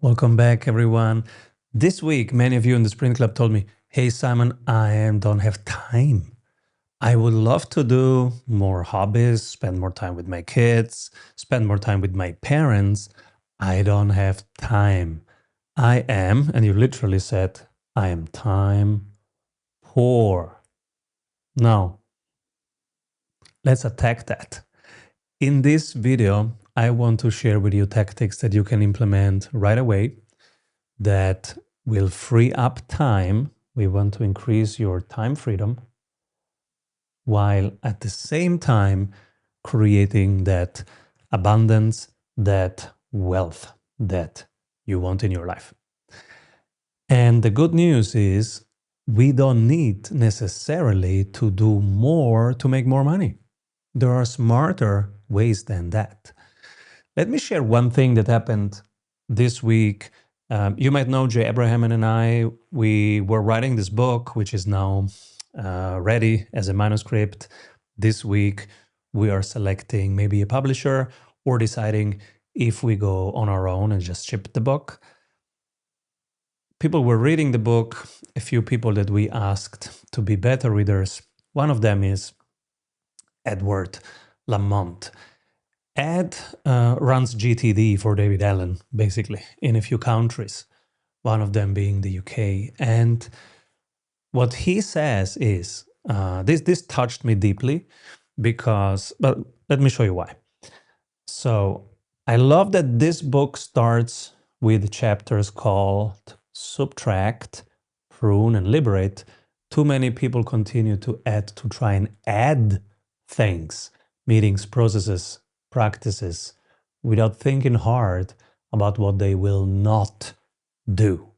Welcome back, everyone. This week, many of you in the Sprint Club told me, hey, Simon, I don't have time. I would love to do more hobbies, spend more time with my kids, spend more time with my parents. I don't have time. I am, and you literally said, I am time poor. Now, let's attack that. In this video, I want to share with you tactics that you can implement right away that will free up time. We want to increase your time freedom while at the same time creating that abundance, that wealth that you want in your life. And the good news is we don't need necessarily to do more to make more money. There are smarter ways than that. Let me share one thing that happened this week. You might know Jay Abraham and I, we were writing this book, which is now ready as a manuscript. This week, we are selecting maybe a publisher or deciding if we go on our own and just ship the book. People were reading the book, a few people that we asked to be beta readers. One of them is Edward Lamont. Ed runs GTD for David Allen, basically, in a few countries, one of them being the UK. And what he says is, this touched me deeply because, but let me show you why. So I love that this book starts with chapters called Subtract, Prune, and Liberate. Too many people continue to add, to try and add things, meetings, processes, practices, without thinking hard about what they will not do.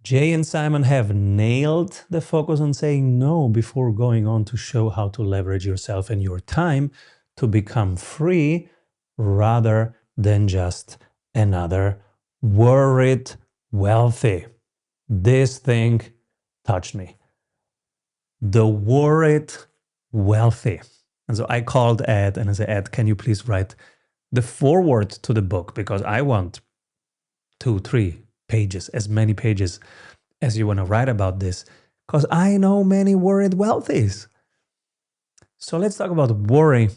Jay and Simon have nailed the focus on saying no before going on to show how to leverage yourself and your time to become free rather than just another worried wealthy. This thing touched me. The worried wealthy. And so I called Ed and I said, Ed, can you please write the foreword to the book? Because I want 2-3 pages, as many pages as you want to write about this, because I know many worried wealthies. So let's talk about worry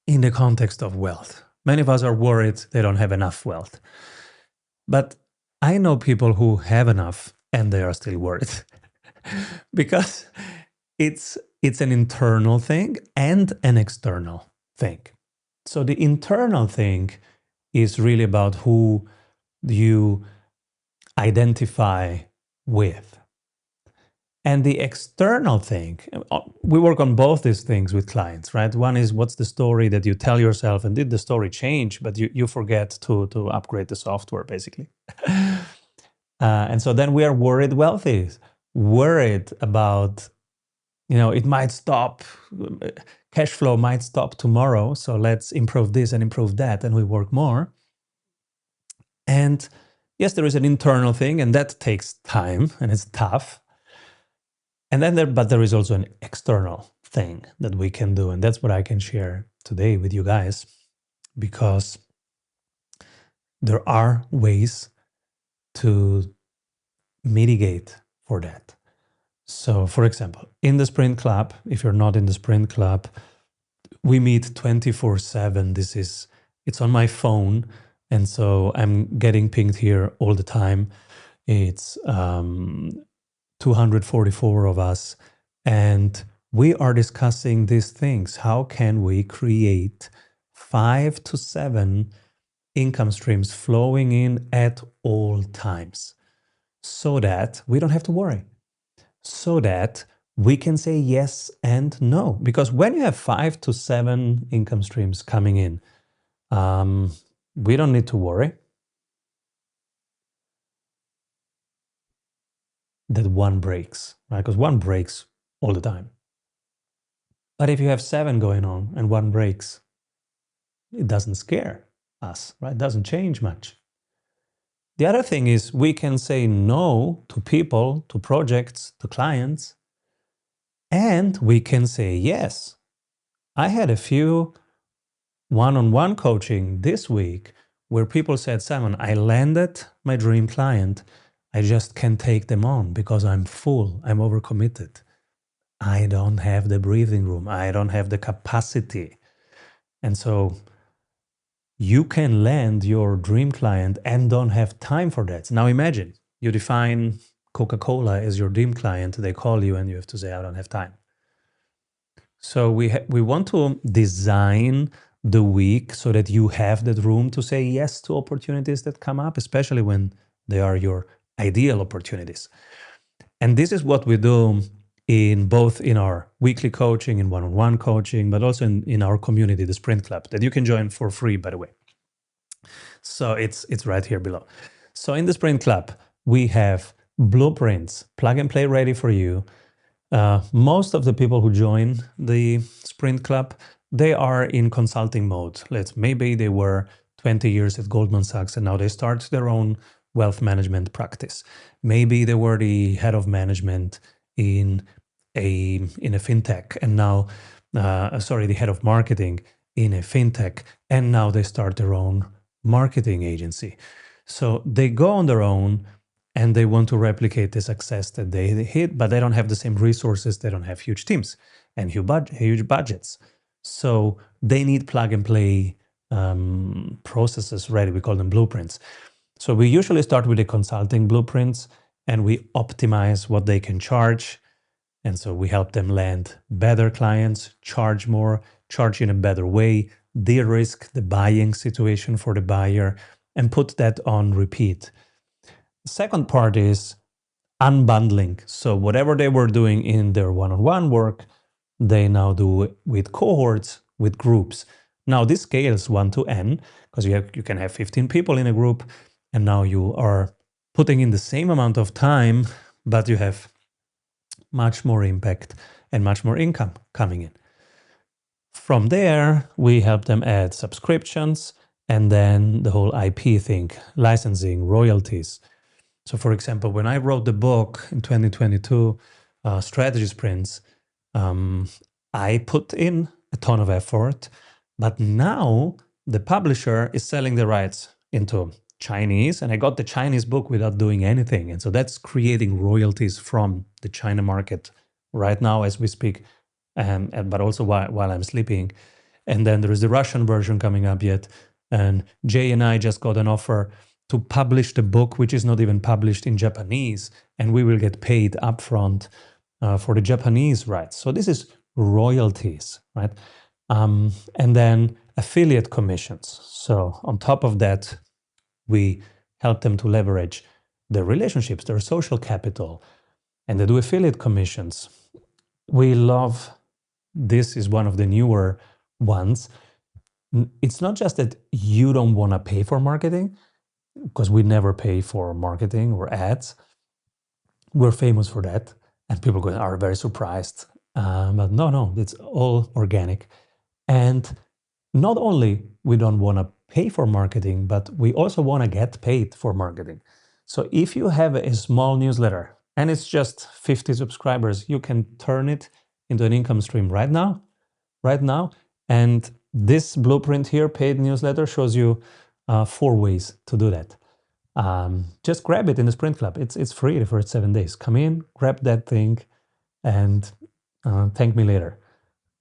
in the context of wealth. Many of us are worried they don't have enough wealth. But I know people who have enough and they are still worried because it's an internal thing and an external thing. So the internal thing is really about who you identify with. And the external thing, we work on both these things with clients, right? One is what's the story that you tell yourself, and did the story change, but you forget to upgrade the software, basically. And so then we are worried wealthies, worried about, it might stop, cash flow might stop tomorrow, so let's improve this and improve that, and we work more. And yes, there is an internal thing, and that takes time, and it's tough. And then but there is also an external thing that we can do, and that's what I can share today with you guys, because there are ways to mitigate for that. So, for example, in the Sprint Club, if you're not in the Sprint Club, we meet 24/7. It's on my phone, and so I'm getting pinged here all the time. It's 244 of us, and we are discussing these things. How can we create 5 to 7 income streams flowing in at all times so that we don't have to worry, so that we can say yes and no? Because when you have 5 to 7 income streams coming in, we don't need to worry that one breaks, right? Because one breaks all the time. But if you have 7 going on and one breaks, it doesn't scare us, right? It doesn't change much. The other thing is we can say no to people, to projects, to clients, and we can say yes. I had a few one-on-one coaching this week where people said, Simon, I landed my dream client. I just can't take them on because I'm full. I'm overcommitted. I don't have the breathing room. I don't have the capacity. And so you can land your dream client and don't have time for that. Now imagine you define Coca-Cola as your dream client. They call you and you have to say, I don't have time. So we want to design the week so that you have that room to say yes to opportunities that come up, especially when they are your ideal opportunities. And this is what we do in both in our weekly coaching, in one-on-one coaching, but also in our community, the Sprint Club, that you can join for free, by the way. So it's right here below. So in the Sprint Club, we have blueprints, plug and play ready for you. Most of the people who join the Sprint Club, they are in consulting mode. Maybe they were 20 years at Goldman Sachs and now they start their own wealth management practice. Maybe they were the head of management in a fintech and now, the head of marketing in a fintech, and now they start their own marketing agency. So they go on their own and they want to replicate the success that they hit, but they don't have the same resources. They don't have huge teams and huge budgets. So they need plug and play processes ready. We call them blueprints. So we usually start with the consulting blueprints and we optimize what they can charge. And so we help them land better clients, charge more, charge in a better way, de-risk the buying situation for the buyer, and put that on repeat. The second part is unbundling. So whatever they were doing in their one-on-one work, they now do with cohorts, with groups. Now this scales 1 to n, because you can have 15 people in a group, and now you are putting in the same amount of time, but you have much more impact and much more income coming in. From there, we help them add subscriptions and then the whole IP thing, licensing, royalties. So for example, when I wrote the book in 2022, Strategy Sprints, I put in a ton of effort, but now the publisher is selling the rights into Chinese, and I got the Chinese book without doing anything. And so that's creating royalties from the China market right now as we speak, but also while I'm sleeping. And then there is the Russian version coming up yet. And Jay and I just got an offer to publish the book, which is not even published in Japanese, and we will get paid upfront for the Japanese rights. So this is royalties, right? And then affiliate commissions. So on top of that, we help them to leverage their relationships, their social capital, and they do affiliate commissions. We love, this is one of the newer ones. It's not just that you don't want to pay for marketing, because we never pay for marketing or ads. We're famous for that. And people are very surprised. But no, it's all organic. And not only we don't want to pay for marketing, but we also want to get paid for marketing. So if you have a small newsletter and it's just 50 subscribers, you can turn it into an income stream right now. And this blueprint here, paid newsletter, shows you 4 ways to do that. Just grab it in the Sprint Club. It's free the first 7 days. Come in, grab that thing, and thank me later.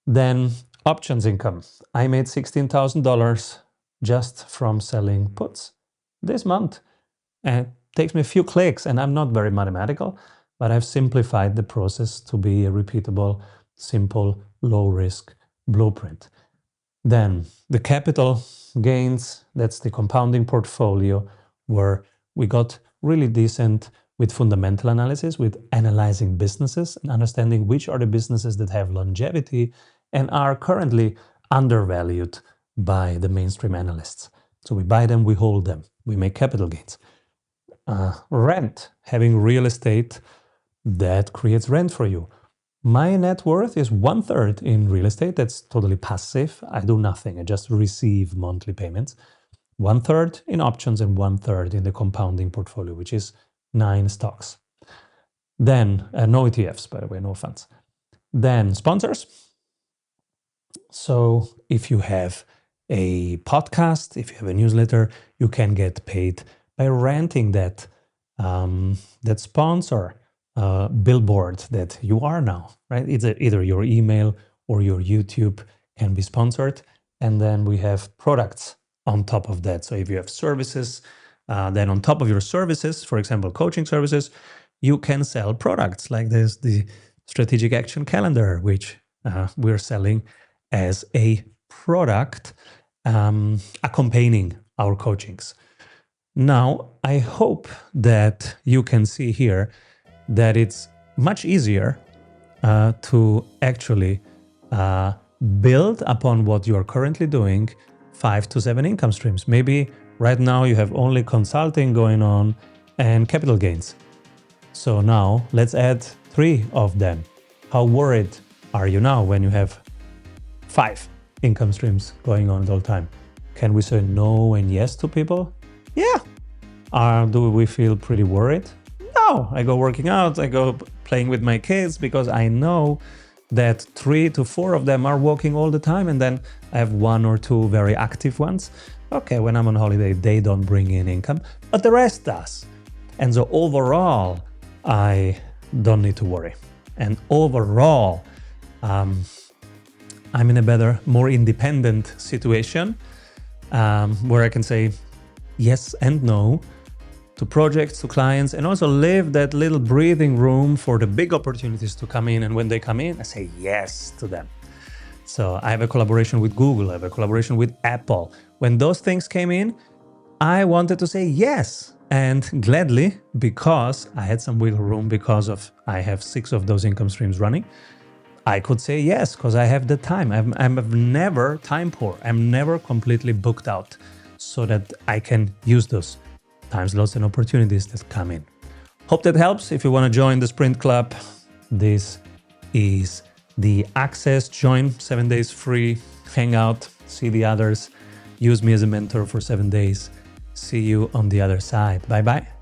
Then options income. I made $16,000 just from selling puts this month. And it takes me a few clicks, and I'm not very mathematical, but I've simplified the process to be a repeatable, simple, low-risk blueprint. Then the capital gains, that's the compounding portfolio, where we got really decent with fundamental analysis, with analyzing businesses and understanding which are the businesses that have longevity and are currently undervalued by the mainstream analysts. So we buy them, we hold them, we make capital gains. Rent, having real estate that creates rent for you. My net worth is 1/3 in real estate. That's totally passive. I do nothing. I just receive monthly payments. 1/3 in options and 1/3 in the compounding portfolio, which is 9 stocks. Then, no ETFs, by the way, no funds. Then sponsors. So if you have a podcast, if you have a newsletter, you can get paid by renting that that sponsor billboard that you are now, right? It's either your email or your YouTube can be sponsored. And then we have products on top of that. So if you have services, then on top of your services, for example, coaching services, you can sell products like this, the strategic action calendar, which we're selling as a product accompanying our coachings. Now, I hope that you can see here that it's much easier to actually build upon what you are currently doing 5 to 7 income streams. Maybe right now you have only consulting going on and capital gains. So now let's add 3 of them. How worried are you now when you have 5 income streams going on all the time? Can we say no and yes to people? Yeah. Do we feel pretty worried? No. I go working out, I go playing with my kids because I know that 3 to 4 of them are walking all the time, and then I have 1 or 2 very active ones. Okay, when I'm on holiday, they don't bring in income, but the rest does. And so overall, I don't need to worry. And overall, I'm in a better, more independent situation where I can say yes and no to projects, to clients, and also leave that little breathing room for the big opportunities to come in. And when they come in, I say yes to them. So I have a collaboration with Google, I have a collaboration with Apple. When those things came in, I wanted to say yes, and gladly, because I had some wiggle room, because of I have 6 of those income streams running, I could say yes, because I have the time. I'm never time poor. I'm never completely booked out, so that I can use those time slots and opportunities that come in. Hope that helps. If you want to join the Sprint Club, this is the access. Join 7 days free, hang out, see the others, use me as a mentor for 7 days. See you on the other side. Bye-bye.